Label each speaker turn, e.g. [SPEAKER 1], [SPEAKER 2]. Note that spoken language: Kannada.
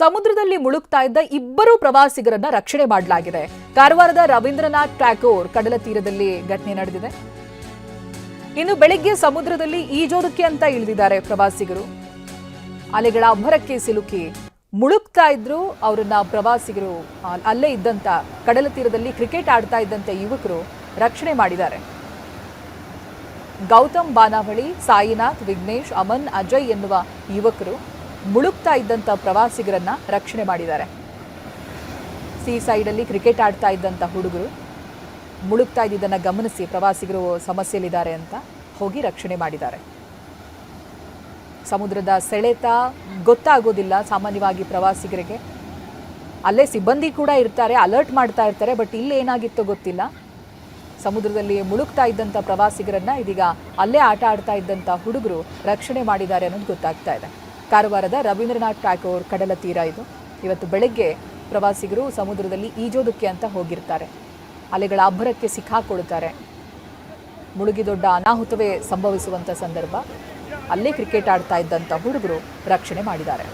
[SPEAKER 1] ಸಮುದ್ರದಲ್ಲಿ ಮುಳುಗ್ತಾ ಇದ್ದ ಇಬ್ಬರು ಪ್ರವಾಸಿಗರನ್ನ ರಕ್ಷಣೆ ಮಾಡಲಾಗಿದೆ. ಕಾರವಾರದ ರವೀಂದ್ರನಾಥ್ ಟ್ಯಾಗೋರ್ ಕಡಲ ತೀರದಲ್ಲಿ ಘಟನೆ ನಡೆದಿದೆ. ಇನ್ನು ಬೆಳಗ್ಗೆ ಸಮುದ್ರದಲ್ಲಿ ಈಜೋದಕ್ಕೆ ಅಂತ ಇಳಿದಿದ್ದಾರೆ ಪ್ರವಾಸಿಗರು. ಅಲೆಗಳ ಅಬ್ಬರಕ್ಕೆ ಸಿಲುಕಿ ಮುಳುಗ್ತಾ ಇದ್ರು. ಅವರನ್ನ ಪ್ರವಾಸಿಗರು ಅಲ್ಲೇ ಇದ್ದಂತ ಕಡಲ ತೀರದಲ್ಲಿ ಕ್ರಿಕೆಟ್ ಆಡ್ತಾ ಇದ್ದಂತ ಯುವಕರು ರಕ್ಷಣೆ ಮಾಡಿದ್ದಾರೆ. ಗೌತಮ್ ಬಾನಾವಳಿ, ಸಾಯಿನಾಥ್, ವಿಘ್ನೇಶ್, ಅಮನ್, ಅಜಯ್ ಎನ್ನುವ ಯುವಕರು ಮುಳುಗ್ತಾ ಇದ್ದಂತ ಪ್ರವಾಸಿಗರನ್ನ ರಕ್ಷಣೆ ಮಾಡಿದ್ದಾರೆ. ಸೀ ಸೈಡಲ್ಲಿ ಕ್ರಿಕೆಟ್ ಆಡ್ತಾ ಇದ್ದಂತ ಹುಡುಗರು ಮುಳುಗ್ತಾ ಇದ್ದಿದ್ದನ್ನ ಗಮನಿಸಿ ಪ್ರವಾಸಿಗರು ಸಮಸ್ಯೆಯಲ್ಲಿದ್ದಾರೆ ಅಂತ ಹೋಗಿ ರಕ್ಷಣೆ ಮಾಡಿದ್ದಾರೆ. ಸಮುದ್ರದ ಸೆಳೆತ ಗೊತ್ತಾಗೋದಿಲ್ಲ ಸಾಮಾನ್ಯವಾಗಿ ಪ್ರವಾಸಿಗರಿಗೆ. ಅಲ್ಲೇ ಸಿಬ್ಬಂದಿ ಕೂಡ ಇರ್ತಾರೆ, ಅಲರ್ಟ್ ಮಾಡ್ತಾ ಇರ್ತಾರೆ. ಬಟ್ ಇಲ್ಲಿ ಏನಾಗಿತ್ತೋ ಗೊತ್ತಿಲ್ಲ. ಸಮುದ್ರದಲ್ಲಿ ಮುಳುಗ್ತಾ ಇದ್ದಂಥ ಪ್ರವಾಸಿಗರನ್ನ ಇದೀಗ ಅಲ್ಲೇ ಆಟ ಆಡ್ತಾ ಇದ್ದಂಥ ಹುಡುಗರು ರಕ್ಷಣೆ ಮಾಡಿದ್ದಾರೆ ಅನ್ನೋದು ಗೊತ್ತಾಗ್ತಾ ಇದೆ. ಕಾರವಾರದ ರವೀಂದ್ರನಾಥ್ ಟ್ಯಾಗೋರ್ ಕಡಲ ತೀರ ಇದು. ಇವತ್ತು ಬೆಳಗ್ಗೆ ಪ್ರವಾಸಿಗರು ಸಮುದ್ರದಲ್ಲಿ ಈಜೋದಕ್ಕೆ ಅಂತ ಹೋಗಿರ್ತಾರೆ. ಅಲೆಗಳ ಅಬ್ಬರಕ್ಕೆ ಸಿಕ್ಕಾಕೊಳ್ತಾರೆ. ಮುಳುಗಿ ದೊಡ್ಡ ಅನಾಹುತವೇ ಸಂಭವಿಸುವಂಥ ಸಂದರ್ಭ. ಅಲ್ಲೇ ಕ್ರಿಕೆಟ್ ಆಡ್ತಾ ಇದ್ದಂಥ ಹುಡುಗರು ರಕ್ಷಣೆ ಮಾಡಿದ್ದಾರೆ.